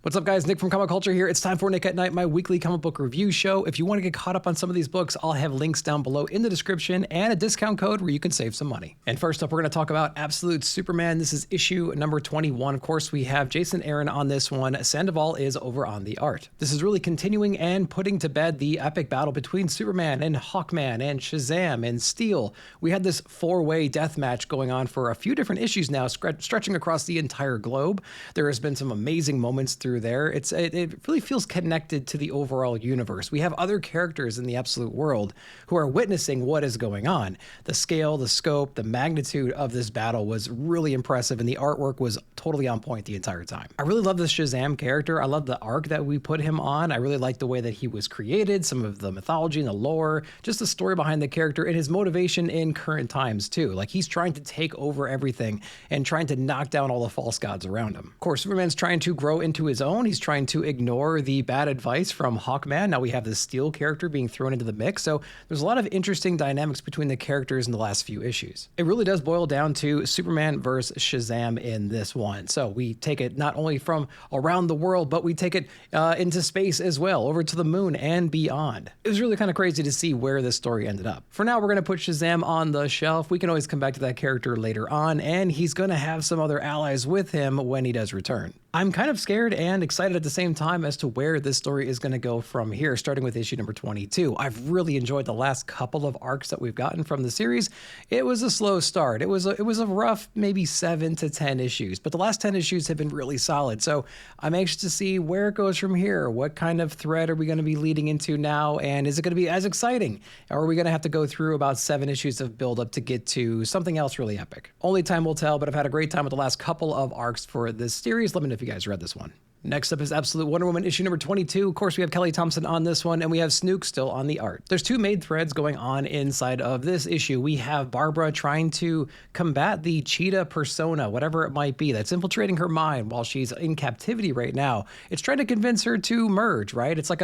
What's up, guys? Nick from Comic Culture here. It's time for Nick at Night, my weekly comic book review show. If you want to get caught up on some of these books, I'll have links down below in the description and a discount code where you can save some money. And first up, we're going to talk about Absolute Superman. This is issue number 21. Of course, we have Jason Aaron on this one. Sandoval is over on the art. This is really continuing and putting to bed the epic battle between Superman and Hawkman and Shazam and Steel. We had this four-way death match going on for a few different issues now, stretching across the entire globe. There has been some amazing moments through there. It really feels connected to the overall universe. We have other characters in the Absolute world who are witnessing what is going on. The scale, the scope, the magnitude of this battle was really impressive, and the artwork was totally on point the entire time. I really love this Shazam character. I love the arc that we put him on. I really like the way that he was created, some of the mythology and the lore, just the story behind the character and his motivation in current times too. Like, he's trying to take over everything and trying to knock down all the false gods around him. Of course, Superman's trying to grow into his own. He's trying to ignore the bad advice from Hawkman. Now we have the Steel character being thrown into the mix. So there's a lot of interesting dynamics between the characters in the last few issues. It really does boil down to Superman versus Shazam in this one. So we take it not only from around the world, but we take it into space as well, over to the moon and beyond. It was really kind of crazy to see where this story ended up. For now, we're going to put Shazam on the shelf. We can always come back to that character later on, and he's going to have some other allies with him when he does return. I'm kind of scared and excited at the same time as to where this story is going to go from here, starting with issue number 22. I've really enjoyed the last couple of arcs that we've gotten from the series. It was a slow start. It was a rough maybe 7 to 10 issues, but the last 10 issues have been really solid. So I'm anxious to see where it goes from here. What kind of thread are we going to be leading into now? And is it going to be as exciting? Or are we going to have to go through about 7 issues of build-up to get to something else really epic? Only time will tell, but I've had a great time with the last couple of arcs for this series. Let me know if you guys read this one. Next up is Absolute Wonder Woman issue number 22. Of course, we have Kelly Thompson on this one, and we have Snook still on the art. There's two main threads going on inside of this issue. We have Barbara trying to combat the cheetah persona, whatever it might be, that's infiltrating her mind while she's in captivity right now. It's trying to convince her to merge, right? It's like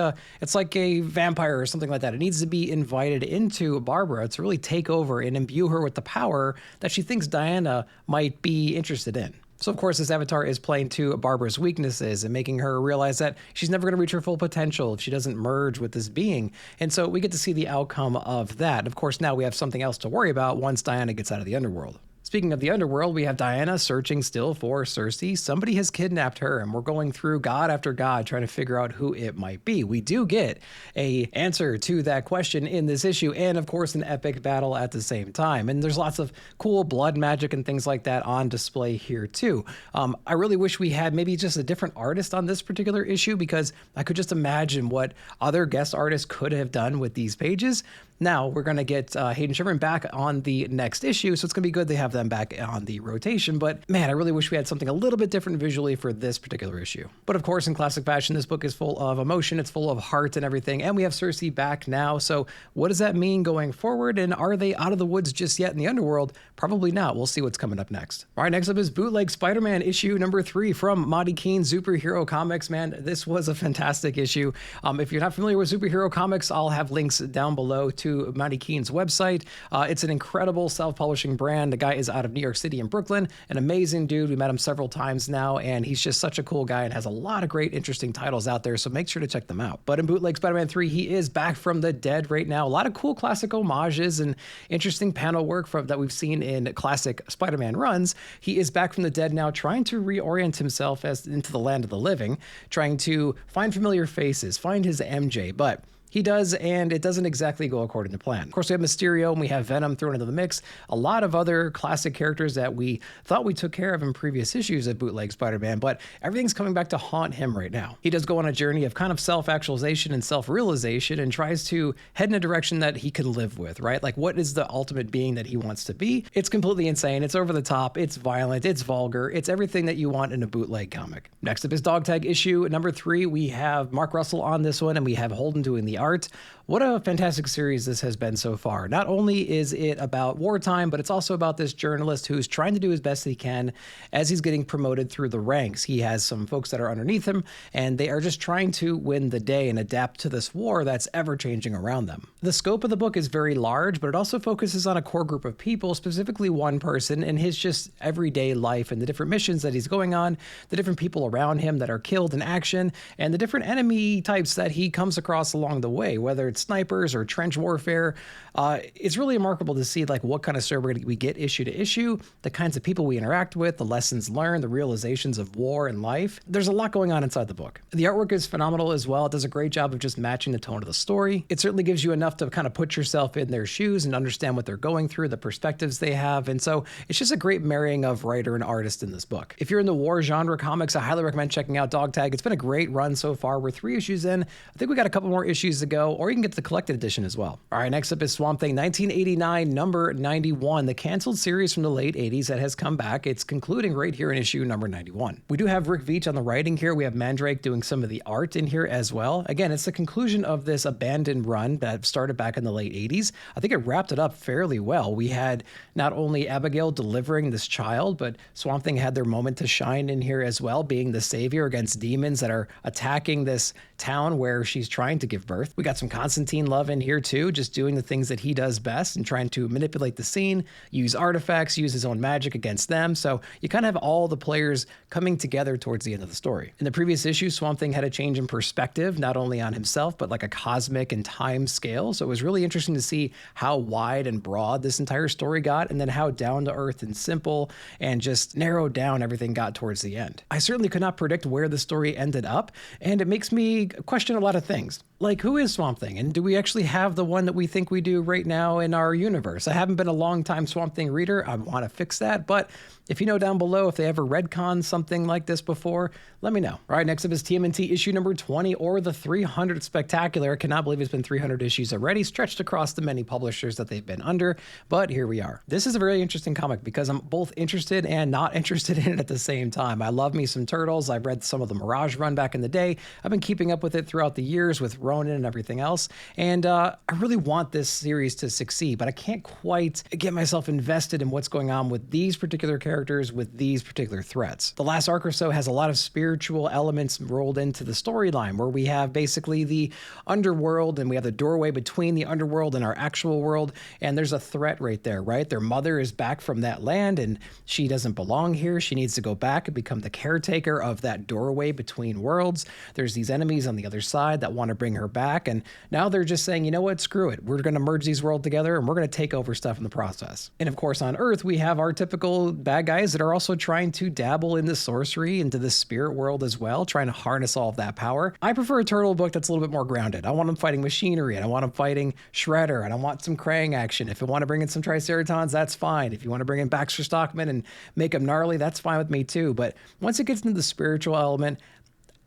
a vampire or something like that. It needs to be invited into Barbara to really take over and imbue her with the power that she thinks Diana might be interested in. So, of course, this avatar is playing to Barbara's weaknesses and making her realize that she's never going to reach her full potential if she doesn't merge with this being. And so we get to see the outcome of that. Of course, now we have something else to worry about once Diana gets out of the underworld. Speaking of the underworld, we have Diana searching still for Cersei. Somebody has kidnapped her, and we're going through god after god trying to figure out who it might be. We do get an answer to that question in this issue, and of course an epic battle at the same time. And there's lots of cool blood magic and things like that on display here too. I really wish we had maybe just a different artist on this particular issue, because I could just imagine what other guest artists could have done with these pages. Now we're going to get Hayden Sherman back on the next issue, so it's going to be good to have them back on the rotation. But man, I really wish we had something a little bit different visually for this particular issue. But of course, in classic fashion, this book is full of emotion, it's full of heart and everything, and we have Cersei back now. So what does that mean going forward? And are they out of the woods just yet in the underworld? Probably not. We'll see what's coming up next. All right, next up is Bootleg Spider-Man issue number 3 from Monty Cain Superhero Comics. Man, this was a fantastic issue. If you're not familiar with superhero comics, I'll have links down below to Monty Cain's website. It's an incredible self-publishing brand. The guy is out of New York City and Brooklyn, an amazing dude. We met him several times now, and he's just such a cool guy and has a lot of great, interesting titles out there, so make sure to check them out. But in Bootleg Spider-Man 3, he is back from the dead right now. A lot of cool classic homages and interesting panel work that we've seen in classic Spider-Man runs. He is back from the dead now, trying to reorient himself into the land of the living, trying to find familiar faces, find his MJ, but he does, and it doesn't exactly go according to plan. Of course, we have Mysterio, and we have Venom thrown into the mix. A lot of other classic characters that we thought we took care of in previous issues of Bootleg Spider-Man, but everything's coming back to haunt him right now. He does go on a journey of kind of self-actualization and self-realization and tries to head in a direction that he can live with, right? Like, what is the ultimate being that he wants to be? It's completely insane. It's over the top. It's violent. It's vulgar. It's everything that you want in a bootleg comic. Next up is Dog Tag issue number 3. We have Mark Russell on this one, and we have Holden doing the art. What a fantastic series this has been so far. Not only is it about wartime, but it's also about this journalist who's trying to do his best he can as he's getting promoted through the ranks. He has some folks that are underneath him, and they are just trying to win the day and adapt to this war that's ever changing around them. The scope of the book is very large, but it also focuses on a core group of people, specifically one person and his just everyday life and the different missions that he's going on, the different people around him that are killed in action, and the different enemy types that he comes across along the way, whether it's snipers or trench warfare. It's really remarkable to see like what kind of story we get issue to issue, the kinds of people we interact with, the lessons learned, the realizations of war and life. There's a lot going on inside the book. The artwork is phenomenal as well. It does a great job of just matching the tone of the story. It certainly gives you enough to kind of put yourself in their shoes and understand what they're going through, the perspectives they have. And so it's just a great marrying of writer and artist in this book. If you're in the war genre comics, I highly recommend checking out Dog Tag. It's been a great run so far. We're 3 issues in. I think we got a couple more issues to go, or you can get the collected edition as well. All right, next up is Swamp Thing 1989, number 91, the canceled series from the late 80s that has come back. It's concluding right here in issue number 91. We do have Rick Veitch on the writing here. We have Mandrake doing some of the art in here as well. Again, it's the conclusion of this abandoned run that started back in the late 80s. I think it wrapped it up fairly well. We had not only Abigail delivering this child, but Swamp Thing had their moment to shine in here as well, being the savior against demons that are attacking this town where she's trying to give birth. We got some Constantine love in here too, just doing the things that he does best and trying to manipulate the scene, use artifacts, use his own magic against them. So you kind of have all the players coming together towards the end of the story. In the previous issue, Swamp Thing had a change in perspective, not only on himself, but like a cosmic and time scale. So it was really interesting to see how wide and broad this entire story got, and then how down to earth and simple and just narrowed down everything got towards the end. I certainly could not predict where the story ended up, and it makes me question a lot of things. Like, who is Swamp Thing? And do we actually have the one that we think we do right now in our universe? I haven't been a long time Swamp Thing reader. I want to fix that. But if you know down below if they ever retconned something like this before, let me know. All right, next up is TMNT issue number 20, or the 300 Spectacular. I cannot believe it's been 300 issues already, stretched across the many publishers that they've been under. But here we are. This is a very interesting comic because I'm both interested and not interested in it at the same time. I love me some Turtles. I've read some of the Mirage run back in the day. I've been keeping up with it throughout the years with Ronin and everything else. And I really want this series to succeed, but I can't quite get myself invested in what's going on with these particular characters, with these particular threats. The last arc or so has a lot of spiritual elements rolled into the storyline, where we have basically the underworld and we have the doorway between the underworld and our actual world. And there's a threat right there, right? Their mother is back from that land and she doesn't belong here. She needs to go back and become the caretaker of that doorway between worlds. There's these enemies on the other side that want to bring her back. And now they're just saying, you know what, screw it. We're going to merge these worlds together and we're going to take over stuff in the process. And of course, on Earth, we have our typical bad guys that are also trying to dabble into sorcery, into the spirit world as well, trying to harness all of that power. I prefer a Turtle book that's a little bit more grounded. I want them fighting machinery, and I want them fighting Shredder, and I want some Krang action. If you want to bring in some Triceratons, that's fine. If you want to bring in Baxter Stockman and make them gnarly, that's fine with me too. But once it gets into the spiritual element,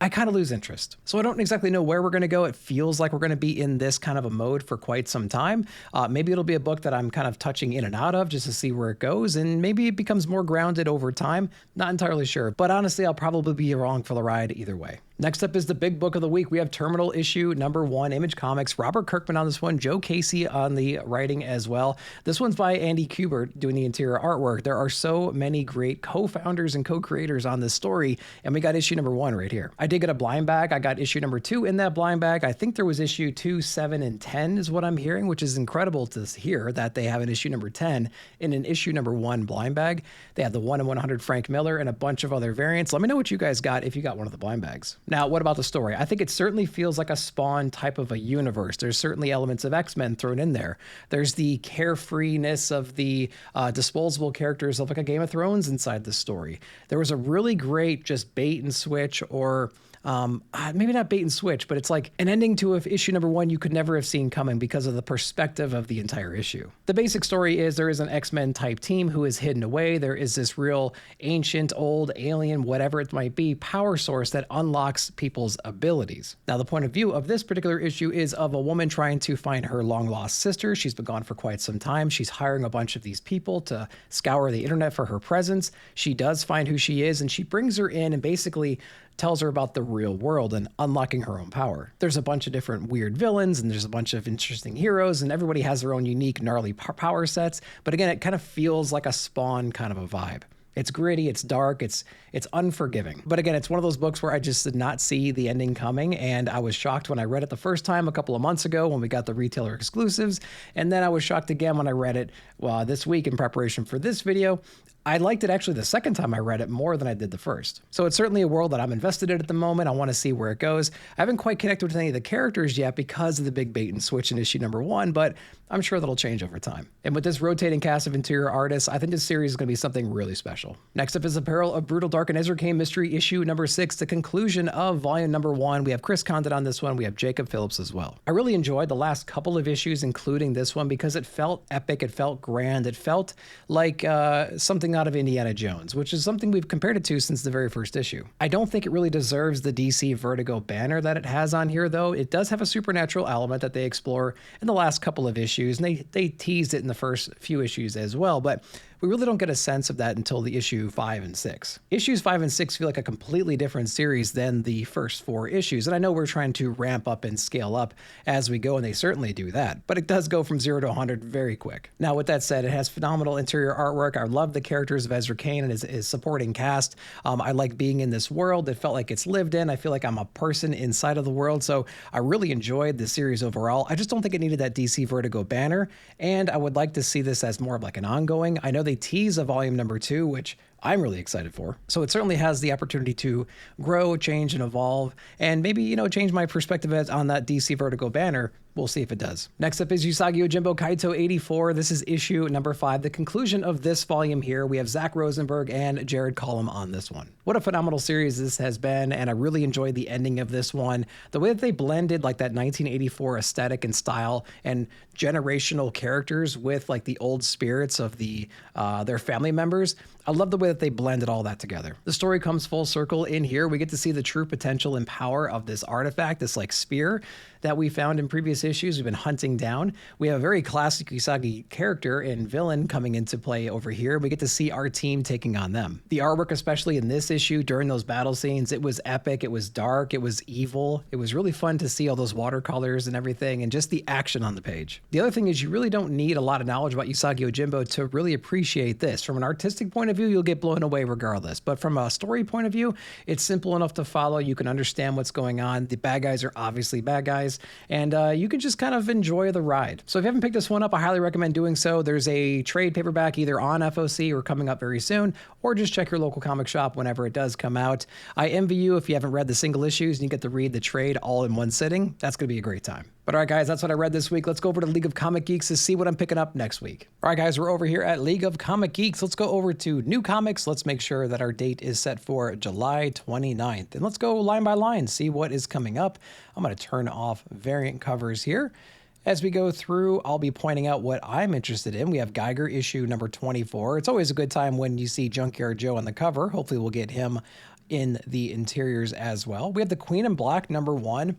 I kind of lose interest. So I don't exactly know where we're going to go. It feels like we're going to be in this kind of a mode for quite some time. Maybe it'll be a book that I'm kind of touching in and out of just to see where it goes. And maybe it becomes more grounded over time. Not entirely sure. But honestly, I'll probably be along for the ride either way. Next up is the big book of the week. We have Terminal issue number 1, Image Comics. Robert Kirkman on this one, Joe Casey on the writing as well. This one's by Andy Kubert doing the interior artwork. There are so many great co-founders and co-creators on this story, and we got issue number 1 right here. I did get a blind bag. I got issue number 2 in that blind bag. I think there was issue 2, 7, and 10 is what I'm hearing, which is incredible to hear that they have an issue number 10 in an issue number 1 blind bag. They have the 1 in 100 Frank Miller and a bunch of other variants. Let me know what you guys got if you got one of the blind bags. Now, what about the story? I think it certainly feels like a Spawn type of a universe. There's certainly elements of X-Men thrown in there. There's the carefreeness of the disposable characters of like a Game of Thrones inside the story. There was a really great just bait and switch, or maybe not bait and switch, but it's like an ending to issue number 1 you could never have seen coming because of the perspective of the entire issue. The basic story is there is an X-Men type team who is hidden away. There is this real ancient, old, alien, whatever it might be, power source that unlocks people's abilities. Now, the point of view of this particular issue is of a woman trying to find her long-lost sister. She's been gone for quite some time. She's hiring a bunch of these people to scour the internet for her presence. She does find who she is, and she brings her in and basically tells her about the real world and unlocking her own power. There's a bunch of different weird villains, and there's a bunch of interesting heroes, and everybody has their own unique, gnarly power sets. But again, it kind of feels like a Spawn kind of a vibe. It's gritty, it's dark, it's unforgiving. But again, it's one of those books where I just did not see the ending coming, and I was shocked when I read it the first time a couple of months ago when we got the retailer exclusives, and then I was shocked again when I read it this week in preparation for this video. I liked it actually the second time I read it more than I did the first. So it's certainly a world that I'm invested in at the moment. I want to see where it goes. I haven't quite connected with any of the characters yet because of the big bait and switch in issue number 1, but I'm sure that'll change over time. And with this rotating cast of interior artists, I think this series is going to be something really special. Next up is the Peril of Brutal, Dark, and Ezra Cain mystery issue number 6, the conclusion of volume number 1. We have Chris Condon on this one. We have Jacob Phillips as well. I really enjoyed the last couple of issues, including this one, because it felt epic. It felt grand. It felt like something out of Indiana Jones, which is something we've compared it to since the very first issue. I don't think it really deserves the DC Vertigo banner that it has on here, though. It does have a supernatural element that they explore in the last couple of issues, and they teased it in the first few issues as well, but we really don't get a sense of that until the issue 5 and 6. Issues 5 and 6 feel like a completely different series than the first 4 issues, and I know we're trying to ramp up and scale up as we go, and they certainly do that, but it does go from 0 to 100 very quick. Now, with that said, it has phenomenal interior artwork. I love the characters of Ezra Cain and his supporting cast. I like being in this world. It felt like it's lived in. I feel like I'm a person inside of the world, so I really enjoyed the series overall. I just don't think it needed that DC Vertigo banner, and I would like to see this as more of like an ongoing. I know they tease a volume number 2, which I'm really excited for. So it certainly has the opportunity to grow, change, and evolve, and maybe, change my perspective on that DC Vertigo banner. We'll see if it does. Next up is Usagi Yojimbo Kaito 84. This is issue number 5, the conclusion of this volume here. We have Zach Rosenberg and Jared Collum on this one. What a phenomenal series this has been, and I really enjoyed the ending of this one. The way that they blended like that 1984 aesthetic and style and generational characters with like the old spirits of their family members. I love the way that they blended all that together. The story comes full circle in here. We get to see the true potential and power of this artifact, this like spear that we found in previous issues we've been hunting down. We have a very classic Usagi character and villain coming into play over here. We get to see our team taking on them. The artwork, especially in this issue during those battle scenes, it was epic, it was dark, it was evil. It was really fun to see all those watercolors and everything and just the action on the page. The other thing is you really don't need a lot of knowledge about Usagi Yojimbo to really appreciate this. From an artistic point of view, you'll get blown away regardless. But from a story point of view, it's simple enough to follow. You can understand what's going on. The bad guys are obviously bad guys, and you can just kind of enjoy the ride. So if you haven't picked this one up, I highly recommend doing so. There's a trade paperback either on FOC or coming up very soon, or just check your local comic shop whenever it does come out. I envy you if you haven't read the single issues and you get to read the trade all in one sitting. That's going to be a great time. But all right, guys, that's what I read this week. Let's go over to League of Comic Geeks to see what I'm picking up next week. All right, guys, we're over here at League of Comic Geeks. Let's go over to new comics. Let's make sure that our date is set for July 29th. And let's go line by line, see what is coming up. I'm going to turn off variant covers here. As we go through, I'll be pointing out what I'm interested in. We have Geiger issue number 24. It's always a good time when you see Junkyard Joe on the cover. Hopefully we'll get him in the interiors as well. We have the Queen in Black number 1.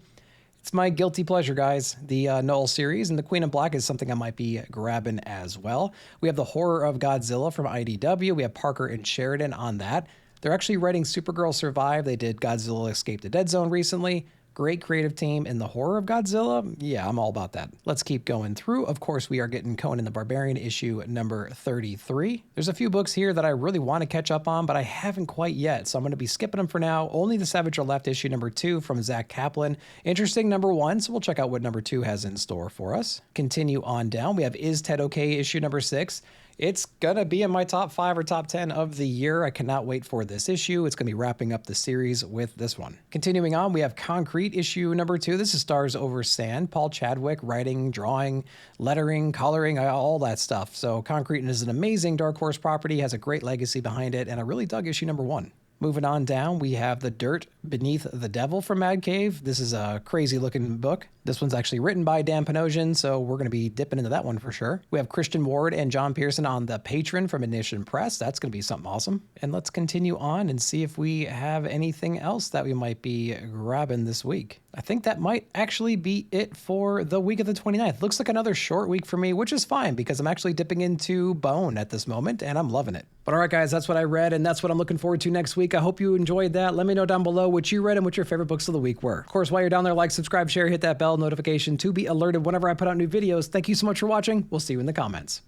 It's my guilty pleasure, guys, the Null series, and the Queen in Black is something I might be grabbing as well. We have the Horror of Godzilla from IDW. We have Parker and Sheridan on that. They're actually writing Supergirl Survive. They did Godzilla Escape the Dead Zone recently. Great creative team. In the Horror of Godzilla, yeah, I'm all about that. Let's keep going through. Of course, we are getting Conan the Barbarian issue number 33. There's a few books here that I really want to catch up on, but I haven't quite yet, so I'm going to be skipping them for now. Only the Savage Are Left issue number 2 from Zach Kaplan. Interesting number 1, so we'll check out what number 2 has in store for us. Continue on down. We have Is Ted Okay issue number 6. It's going to be in my top 5 or top 10 of the year. I cannot wait for this issue. It's going to be wrapping up the series with this one. Continuing on, we have Concrete issue number 2. This is Stars Over Sand. Paul Chadwick writing, drawing, lettering, coloring, all that stuff. So Concrete is an amazing Dark Horse property, has a great legacy behind it, and I really dug issue number 1. Moving on down, we have The Dirt Beneath the Devil from Mad Cave. This is a crazy looking book. This one's actually written by Dan Panosian, so we're going to be dipping into that one for sure. We have Christian Ward and John Pearson on The Patron from Ignition Press. That's going to be something awesome. And let's continue on and see if we have anything else that we might be grabbing this week. I think that might actually be it for the week of the 29th. Looks like another short week for me, which is fine because I'm actually dipping into Bone at this moment and I'm loving it. But all right, guys, that's what I read and that's what I'm looking forward to next week. week. I hope you enjoyed that. Let me know down below what you read and what your favorite books of the week were. Of course, while you're down there, like, subscribe, share, hit that bell notification to be alerted whenever I put out new videos. Thank you so much for watching. We'll see you in the comments.